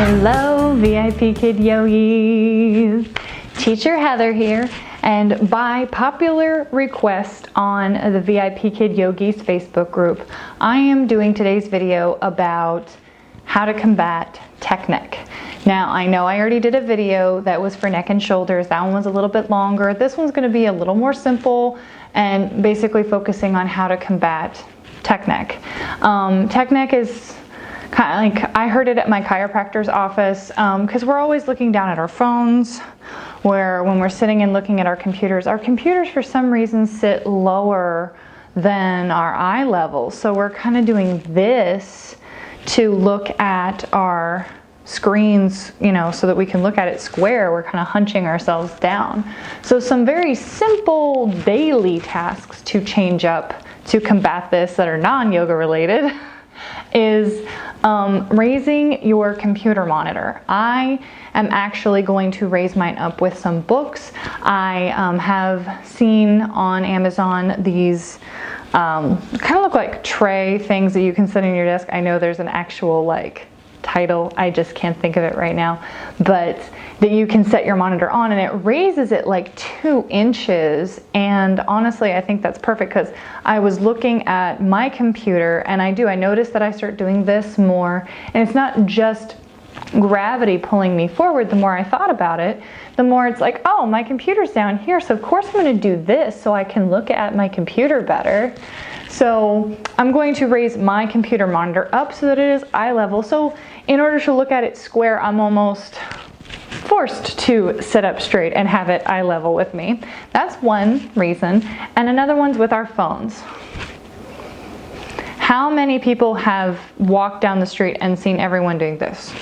Hello, VIP Kid Yogis. Teacher Heather here, and by popular request on the VIP Kid Yogis Facebook group, I am doing today's video about how to combat tech neck. Now, I know I already did a video that was for neck and shoulders. That one was a little bit longer. This one's going to be a little more simple and basically focusing on how to combat tech neck. Tech neck is kind of like, I heard it at my chiropractor's office because we're always looking down at our phones, where when we're sitting and looking at our computers for some reason sit lower than our eye level. So we're kind of doing this to look at our screens, you know, so that we can look at it square. We're kind of hunching ourselves down. So some very simple daily tasks to change up to combat this that are non-yoga related is raising your computer monitor. I am actually going to raise mine up with some books. I have seen on Amazon these kind of look like tray things that you can set on your desk. I know there's an actual like title, I just can't think of it right now, but that you can set your monitor on and it raises it like 2 inches. And honestly, I think that's perfect because I was looking at my computer and I noticed that I start doing this more, and it's not just gravity pulling me forward. The more I thought about it, the more it's like, oh, my computer's down here, so of course I'm going to do this so I can look at my computer better. So I'm going to raise my computer monitor up so that it is eye level. So in order to look at it square, I'm almost forced to sit up straight and have it eye level with me. That's one reason. And another one's with our phones. How many people have walked down the street and seen everyone doing this?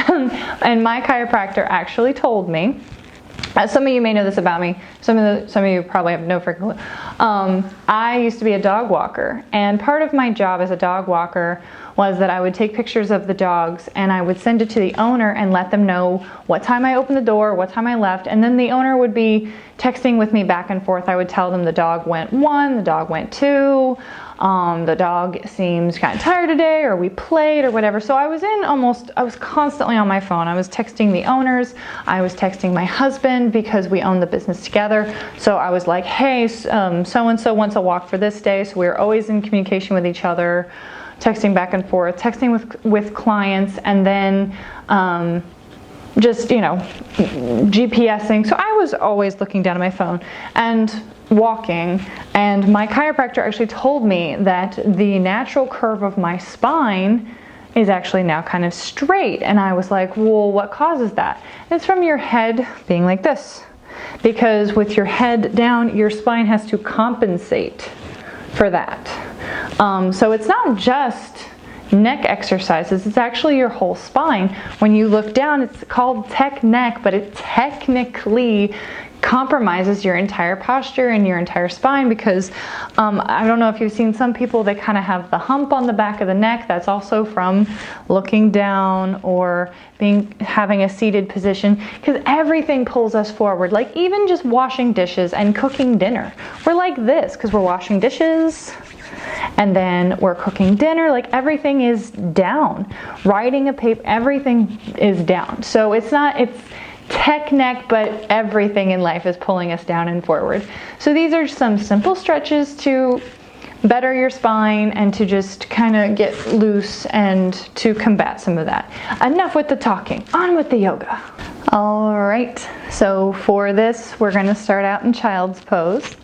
And my chiropractor actually told me, some of you may know this about me, some of you probably have no freaking clue. I used to be a dog walker, and part of my job as a dog walker was that I would take pictures of the dogs and I would send it to the owner and let them know what time I opened the door, what time I left, and then the owner would be texting with me back and forth. I would tell them the dog went 1, the dog went 2, the dog seems kind of tired today, or we played, or whatever. So I was constantly on my phone. I was texting the owners, I was texting my husband because we own the business together. So I was like, hey, so-and-so wants a walk for this day. So we were always in communication with each other, texting back and forth, texting with clients, and then just, you know, GPSing. So I was always looking down at my phone and walking, and my chiropractor actually told me that the natural curve of my spine is actually now kind of straight. And I was like, well, what causes that? And it's from your head being like this, because with your head down, your spine has to compensate for that. So it's not just neck exercises, it's actually your whole spine. When you look down, it's called tech neck, but it technically compromises your entire posture and your entire spine, because I don't know if you've seen some people that kind of have the hump on the back of the neck. That's also from looking down or having a seated position, because everything pulls us forward. Like even just washing dishes and cooking dinner, we're like this because we're washing dishes and then we're cooking dinner. Like everything is down. Writing a paper, everything is down. So it's tech neck, but everything in life is pulling us down and forward. So these are some simple stretches to better your spine and to just kind of get loose and to combat some of that. Enough with the talking, on with the yoga. All right, so for this, we're going to start out in child's pose.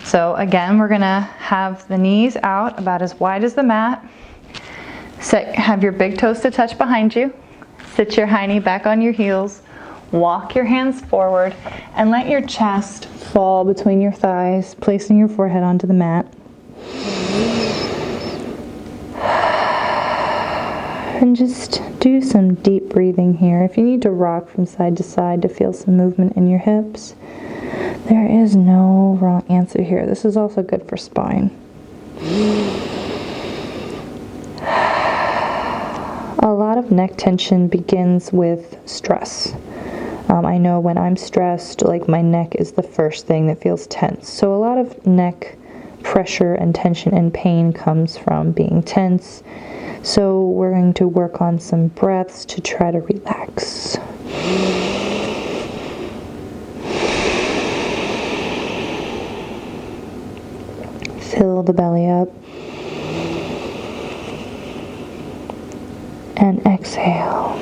So again, we're going to have the knees out about as wide as the mat. Have your big toes to touch behind you. Sit your high knee back on your heels. Walk your hands forward and let your chest fall between your thighs, placing your forehead onto the mat. And just do some deep breathing here. If you need to rock from side to side to feel some movement in your hips, there is no wrong answer here. This is also good for spine. A lot of neck tension begins with stress. I know when I'm stressed, like my neck is the first thing that feels tense. So a lot of neck pressure and tension and pain comes from being tense. So we're going to work on some breaths to try to relax. Fill the belly up. And exhale.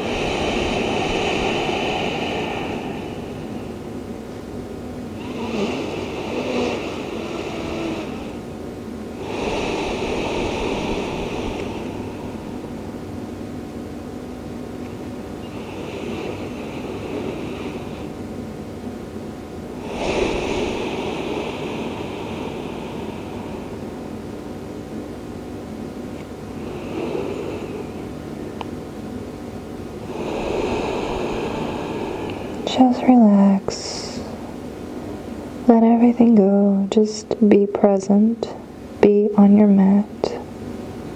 Just relax. Let everything go. Just be present. Be on your mat.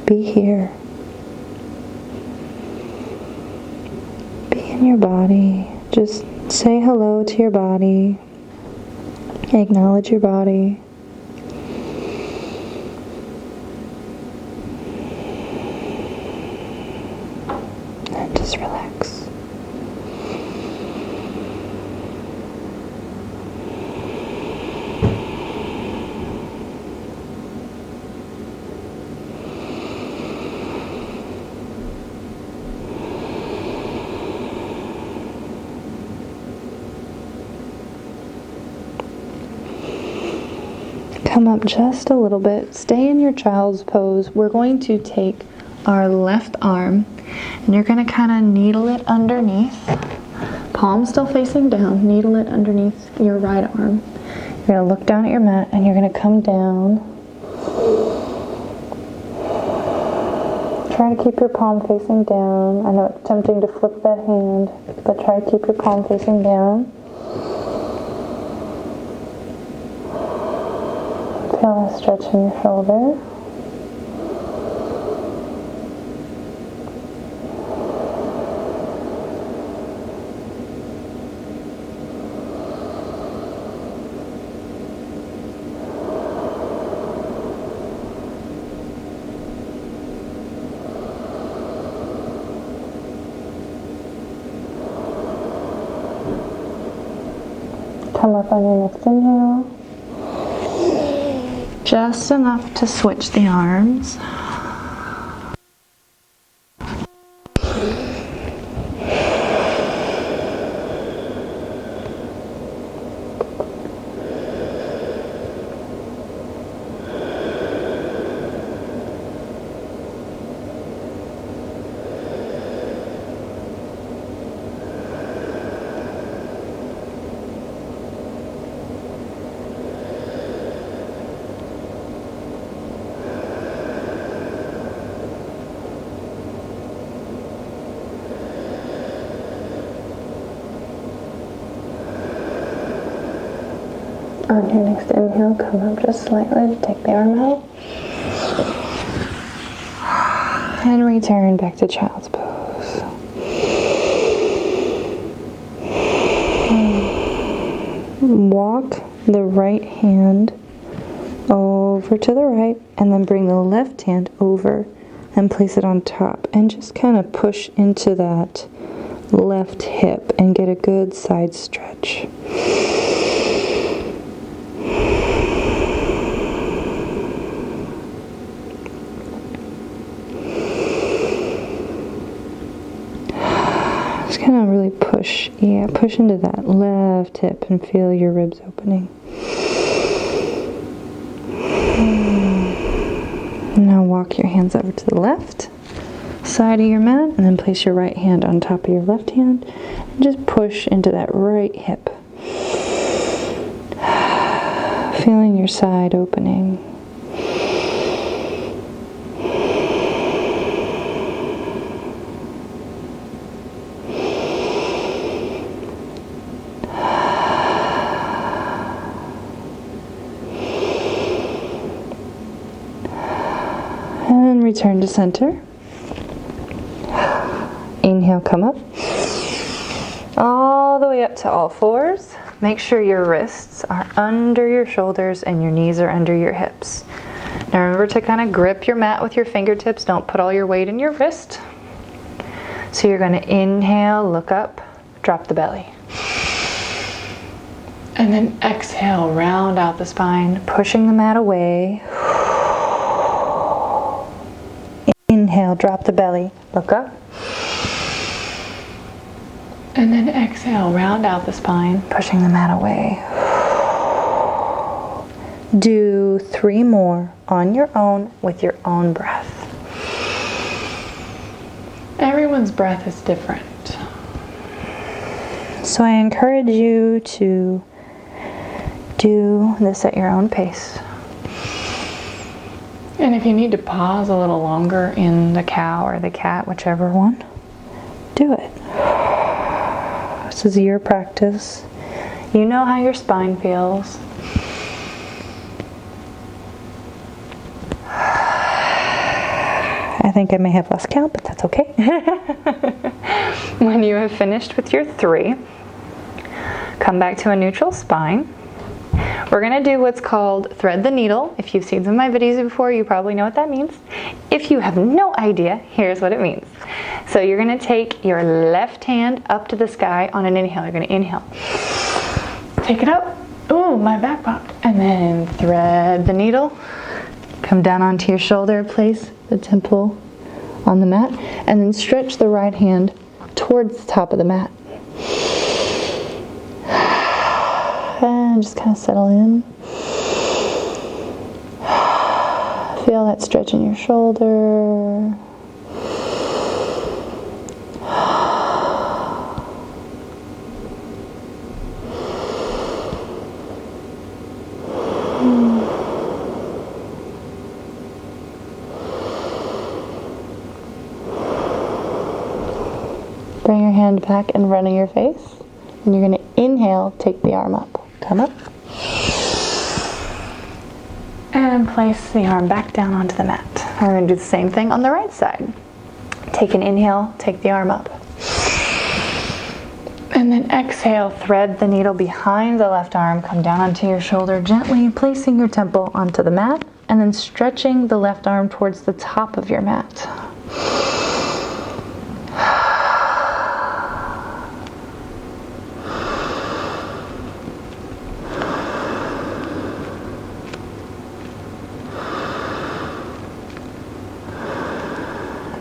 Be here. Be in your body. Just say hello to your body. Acknowledge your body. And just relax. Come up just a little bit. Stay in your child's pose. We're going to take our left arm and you're going to kind of needle it underneath. Palm still facing down. Needle it underneath your right arm. You're going to look down at your mat and you're going to come down. Try to keep your palm facing down. I know it's tempting to flip that hand, but try to keep your palm facing down. Feel a stretch in your shoulder. Come up on your next inhale. Just enough to switch the arms. On your next inhale, come up just slightly, take the arm out. And return back to child's pose. Walk the right hand over to the right, and then bring the left hand over and place it on top. And just kind of push into that left hip and get a good side stretch. Just kind of really push, push into that left hip and feel your ribs opening. Now walk your hands over to the left side of your mat and then place your right hand on top of your left hand and just push into that right hip. Feeling your side opening. And return to center. Inhale, come up. All the way up to all fours. Make sure your wrists are under your shoulders and your knees are under your hips. Now remember to kind of grip your mat with your fingertips. Don't put all your weight in your wrist. So you're going to inhale, look up, drop the belly. And then exhale, round out the spine, pushing the mat away. Inhale, drop the belly, look up. And then exhale, round out the spine, pushing the mat away. Do 3 more on your own with your own breath. Everyone's breath is different. So I encourage you to do this at your own pace. And if you need to pause a little longer in the cow or the cat, whichever one, do it. This is your practice. You know how your spine feels. I think I may have lost count, but that's okay. When you have finished with your 3, come back to a neutral spine. We're going to do what's called thread the needle. If you've seen some of my videos before, you probably know what that means. If you have no idea, here's what it means. So you're going to take your left hand up to the sky on an inhale. You're going to inhale. Take it up. Ooh, my back popped. And then thread the needle. Come down onto your shoulder, place the temple on the mat, and then stretch the right hand towards the top of the mat. And just kind of settle in. Feel that stretch in your shoulder. Bring your hand back in front of your face. And you're going to inhale, take the arm up. Come up. And place the arm back down onto the mat. We're going to do the same thing on the right side. Take an inhale, take the arm up. And then exhale, thread the needle behind the left arm, come down onto your shoulder, gently placing your temple onto the mat, and then stretching the left arm towards the top of your mat.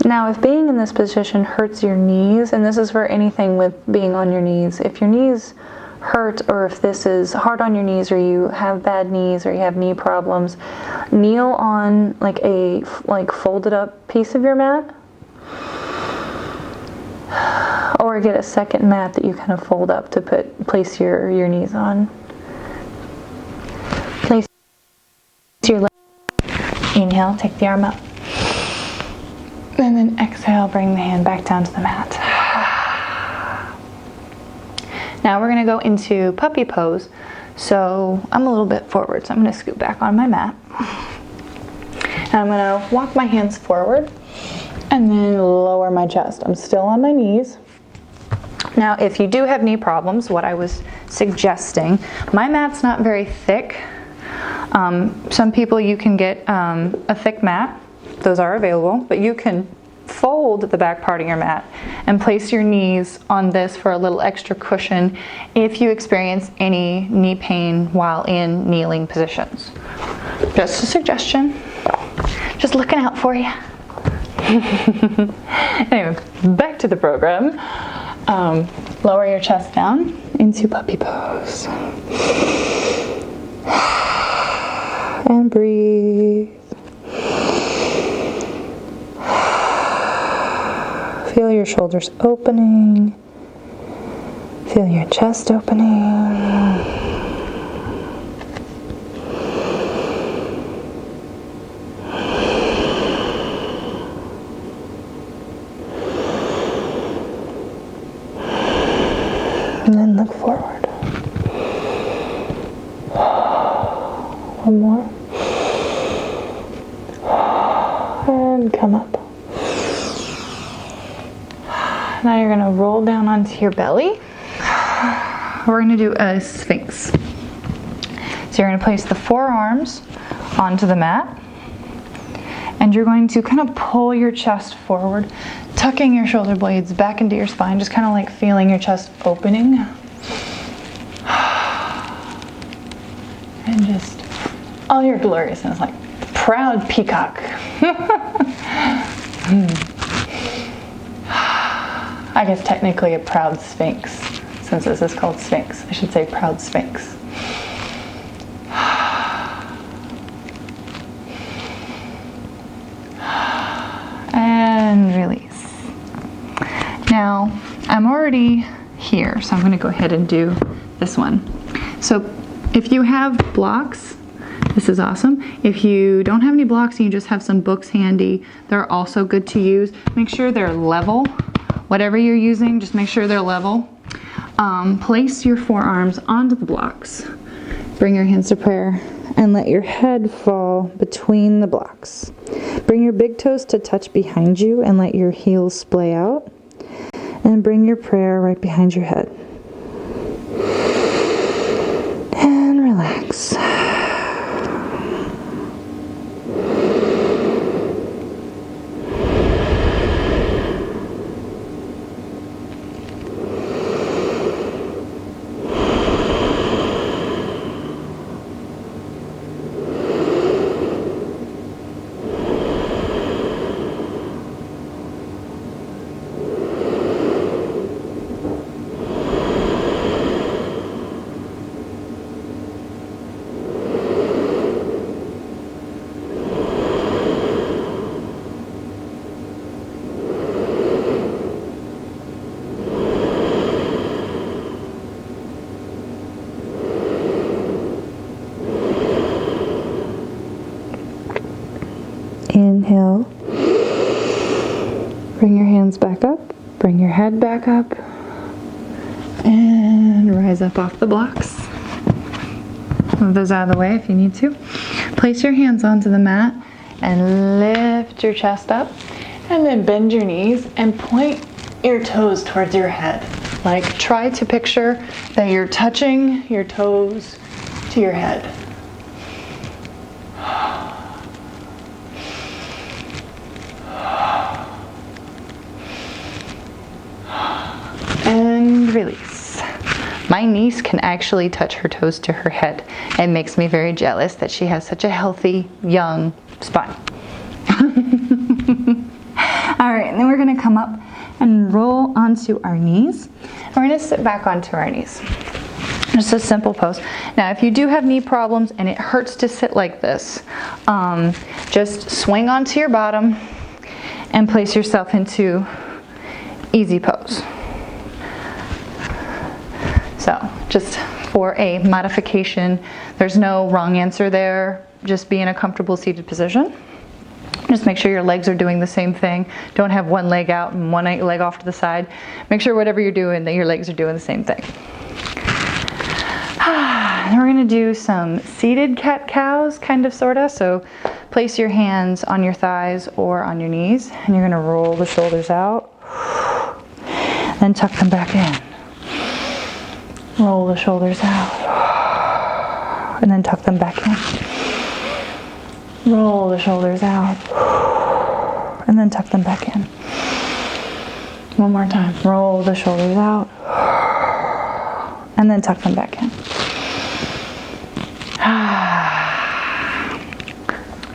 Now, if being in this position hurts your knees, and this is for anything with being on your knees, if your knees hurt or if this is hard on your knees or you have bad knees or you have knee problems, kneel on like a folded up piece of your mat, or get a second mat that you kind of fold up to place your knees on. Place your left. Inhale, take the arm up. And then exhale, bring the hand back down to the mat. Now we're going to go into puppy pose. So I'm a little bit forward, so I'm going to scoot back on my mat. And I'm going to walk my hands forward and then lower my chest. I'm still on my knees. Now, if you do have knee problems, what I was suggesting, my mat's not very thick. Some people, you can get a thick mat. Those are available, but you can fold the back part of your mat and place your knees on this for a little extra cushion if you experience any knee pain while in kneeling positions. Just a suggestion. Just looking out for you. Anyway, back to the program. Lower your chest down into puppy pose. And breathe. Feel your shoulders opening. Feel your chest opening. And then look forward. One more. And come up. Now you're going to roll down onto your belly. We're going to do a sphinx. So you're going to place the forearms onto the mat. And you're going to kind of pull your chest forward, tucking your shoulder blades back into your spine, just kind of like feeling your chest opening. And just all your gloriousness, like proud peacock. I guess technically a proud sphinx, since this is called Sphinx. I should say proud sphinx. And release. Now, I'm already here, so I'm going to go ahead and do this one. So if you have blocks, this is awesome. If you don't have any blocks and you just have some books handy, they're also good to use. Make sure they're level. Whatever you're using, just make sure they're level. Place your forearms onto the blocks. Bring your hands to prayer and let your head fall between the blocks. Bring your big toes to touch behind you and let your heels splay out. And bring your prayer right behind your head. And relax. Inhale. Bring your hands back up. Bring your head back up. And rise up off the blocks. Move those out of the way if you need to. Place your hands onto the mat and lift your chest up. And then bend your knees and point your toes towards your head. Like try to picture that you're touching your toes to your head. And release. My niece can actually touch her toes to her head. It makes me very jealous that she has such a healthy, young spine. All right, and then we're going to come up and roll onto our knees. And we're going to sit back onto our knees. Just a simple pose. Now, if you do have knee problems and it hurts to sit like this, just swing onto your bottom and place yourself into easy pose. So just for a modification, there's no wrong answer there. Just be in a comfortable seated position. Just make sure your legs are doing the same thing. Don't have one leg out and one leg off to the side. Make sure whatever you're doing, that your legs are doing the same thing. Then we're going to do some seated cat-cows, kind of, sort of. So place your hands on your thighs or on your knees, and you're going to roll the shoulders out. Then tuck them back in. Roll the shoulders out. And then tuck them back in. Roll the shoulders out. And then tuck them back in. One more time. Roll the shoulders out. And then tuck them back in.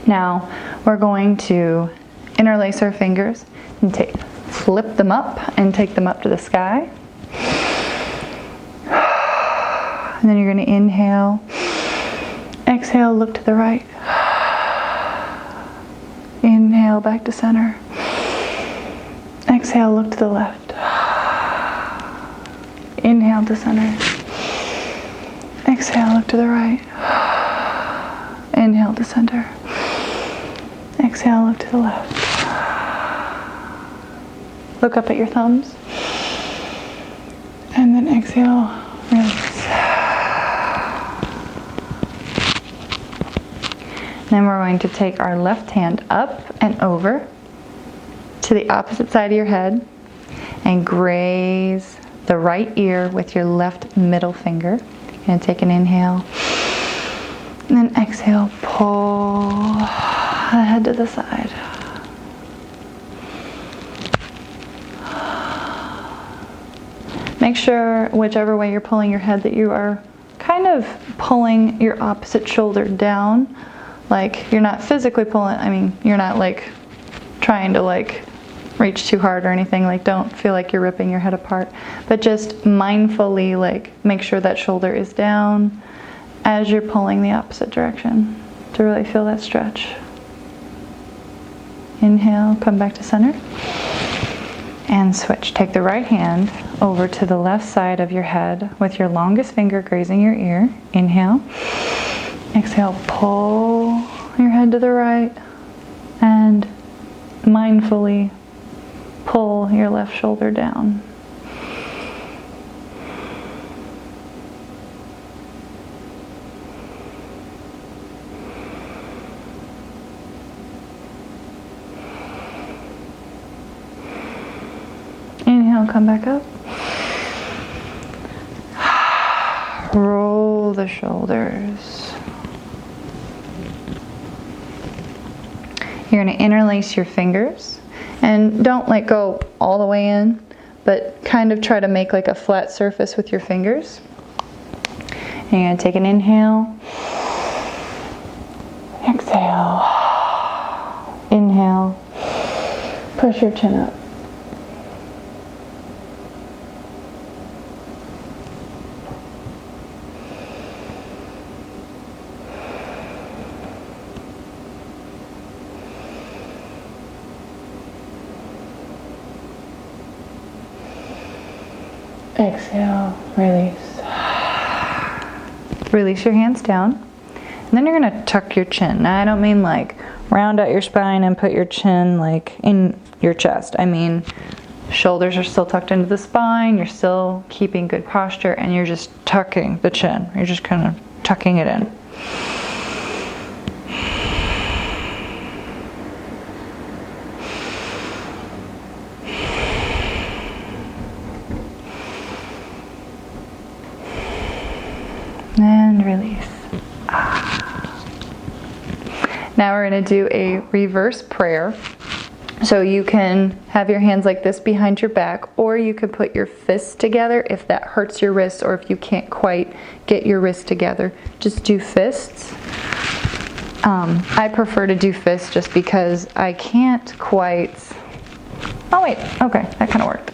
Now we're going to interlace our fingers and flip them up and take them up to the sky. And then you're going to inhale, exhale, look to the right. Inhale, back to center. Exhale, look to the left. Inhale to center. Exhale, look to the right. Inhale to center. Exhale, look to the left. Look up at your thumbs. And then exhale, release. Then we're going to take our left hand up and over to the opposite side of your head and graze the right ear with your left middle finger. You're going to take an inhale and then exhale, pull head to the side. Make sure, whichever way you're pulling your head, that you are kind of pulling your opposite shoulder down. Like you're not physically pulling, I mean, you're not like trying to like reach too hard or anything. Like don't feel like you're ripping your head apart, but just mindfully like make sure that shoulder is down as you're pulling the opposite direction to really feel that stretch. Inhale, come back to center. And switch. Take the right hand over to the left side of your head with your longest finger grazing your ear. Inhale. Exhale, pull your head to the right and mindfully pull your left shoulder down. Inhale, come back up. Roll the shoulders. You're going to interlace your fingers and don't let go all the way in, but kind of try to make like a flat surface with your fingers. And you're going to take an inhale. Exhale. Inhale. Push your chin up. Exhale, release. Release your hands down. And then you're going to tuck your chin. Now, I don't mean like round out your spine and put your chin like in your chest. I mean, shoulders are still tucked into the spine. You're still keeping good posture and you're just tucking the chin. You're just kind of tucking it in. And release. Now we're going to do a reverse prayer. So you can have your hands like this behind your back, or you could put your fists together if that hurts your wrists, or if you can't quite get your wrists together. Just do fists. I prefer to do fists just because I can't quite... Oh wait, okay, that kind of worked.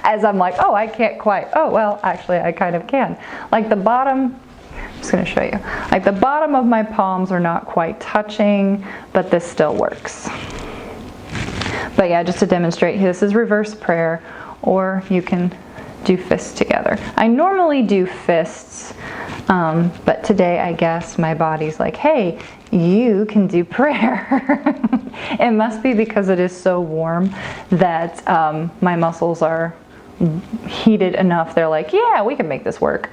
As I'm like, oh, I can't quite. Oh, well, actually, I kind of can. Like the bottom, I'm just going to show you. Like the bottom of my palms are not quite touching, but this still works. But yeah, just to demonstrate, this is reverse prayer, or you can do fists together. I normally do fists, but today I guess my body's like, hey, you can do prayer. It must be because it is so warm that my muscles are heated enough. They're like, yeah, we can make this work.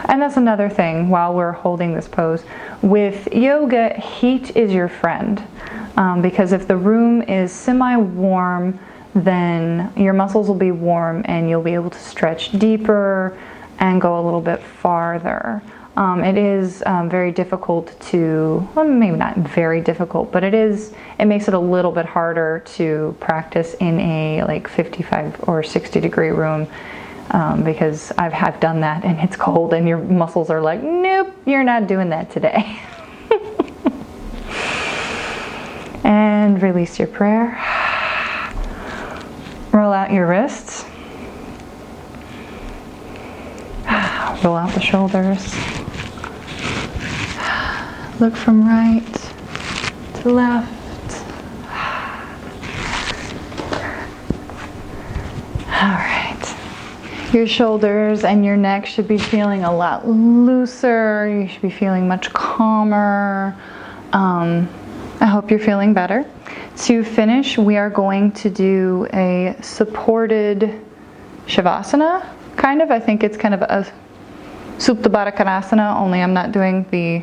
And that's another thing while we're holding this pose. With yoga, heat is your friend. Because if the room is semi-warm, then your muscles will be warm and you'll be able to stretch deeper and go a little bit farther. It is very difficult to, well, maybe not very difficult, but it makes it a little bit harder to practice in a like 55 or 60 degree room because I've done that and it's cold and your muscles are like, nope, you're not doing that today. And release your prayer. Roll out your wrists. Roll out the shoulders. Look from right to left. All right. Your shoulders and your neck should be feeling a lot looser. You should be feeling much calmer. I hope you're feeling better. To finish, we are going to do a supported Shavasana, kind of. I think it's kind of a Supta Baddha Konasana, only I'm not doing the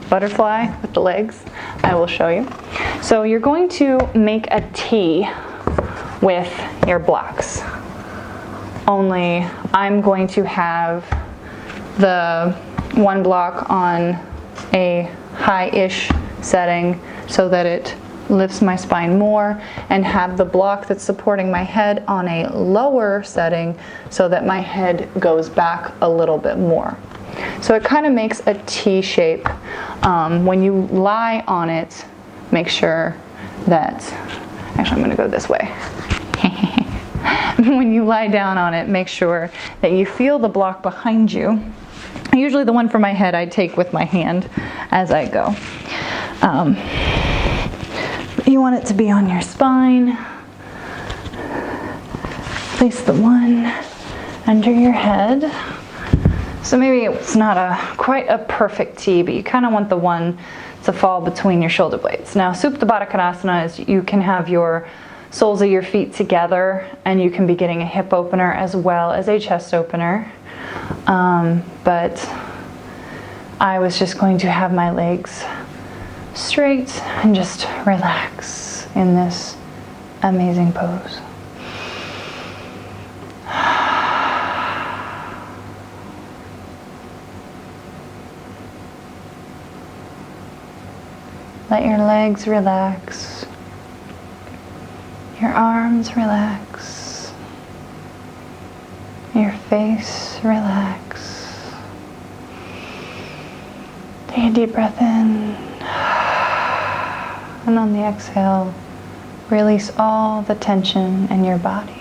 butterfly with the legs. I will show you. So you're going to make a T with your blocks. Only I'm going to have the one block on a high-ish setting so that it lifts my spine more, and have the block that's supporting my head on a lower setting so that my head goes back a little bit more. So it kind of makes a T shape. When you lie on it, make sure that, actually I'm going to go this way. When you lie down on it, make sure that you feel the block behind you. Usually the one for my head I take with my hand as I go. You want it to be on your spine. Place the one under your head. So maybe it's not quite a perfect T, but you kind of want the one to fall between your shoulder blades. Now, Supta Baddha Konasana is you can have your soles of your feet together, and you can be getting a hip opener as well as a chest opener. But I was just going to have my legs straight and just relax in this amazing pose. Let your legs relax, your arms relax, your face relax. Take a deep breath in, and on the exhale, release all the tension in your body.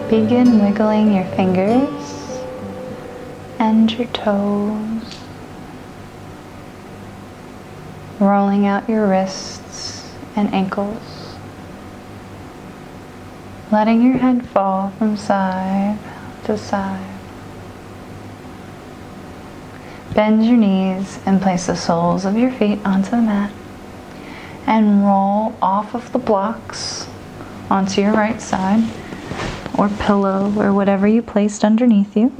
Begin wiggling your fingers and your toes, rolling out your wrists and ankles, letting your head fall from side to side. Bend your knees and place the soles of your feet onto the mat, and roll off of the blocks onto your right side, or pillow, or whatever you placed underneath you.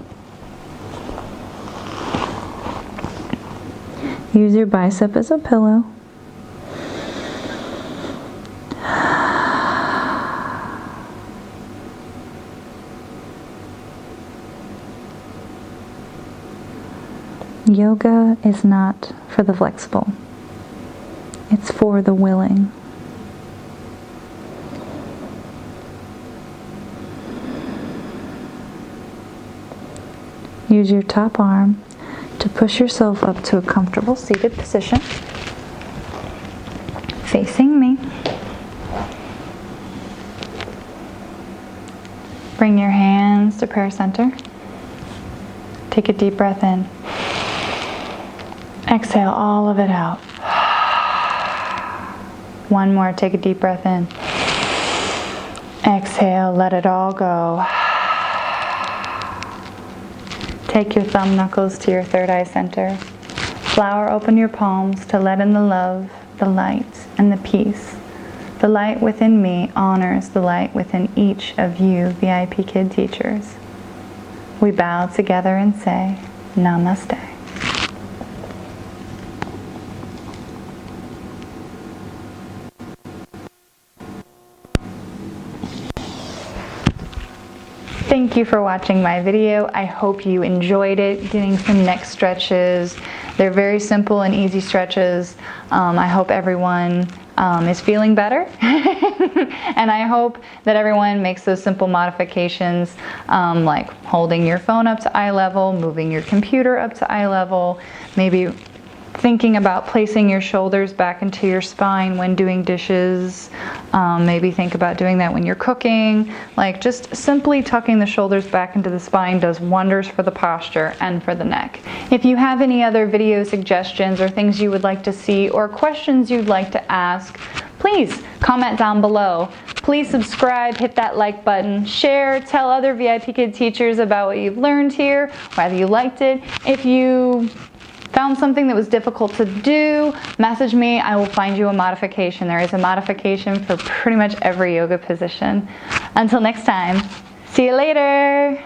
Use your bicep as a pillow. Yoga is not for the flexible. It's for the willing. Use your top arm to push yourself up to a comfortable seated position, facing me. Bring your hands to prayer center. Take a deep breath in. Exhale all of it out. One more, take a deep breath in. Exhale, let it all go. Take your thumb knuckles to your third eye center. Flower open your palms to let in the love, the light, and the peace. The light within me honors the light within each of you VIP Kid teachers. We bow together and say, Namaste. Thank you for watching my video. I hope you enjoyed it, getting some neck stretches. They're very simple and easy stretches. I hope everyone is feeling better. And I hope that everyone makes those simple modifications like holding your phone up to eye level, moving your computer up to eye level, maybe thinking about placing your shoulders back into your spine when doing dishes. Maybe think about doing that when you're cooking. Like just simply tucking the shoulders back into the spine does wonders for the posture and for the neck. If you have any other video suggestions or things you would like to see or questions you'd like to ask, please comment down below. Please subscribe, hit that like button, share, tell other VIP Kid teachers about what you've learned here, whether you liked it. If you found something that was difficult to do, message me. I will find you a modification. There is a modification for pretty much every yoga position. Until next time, see you later.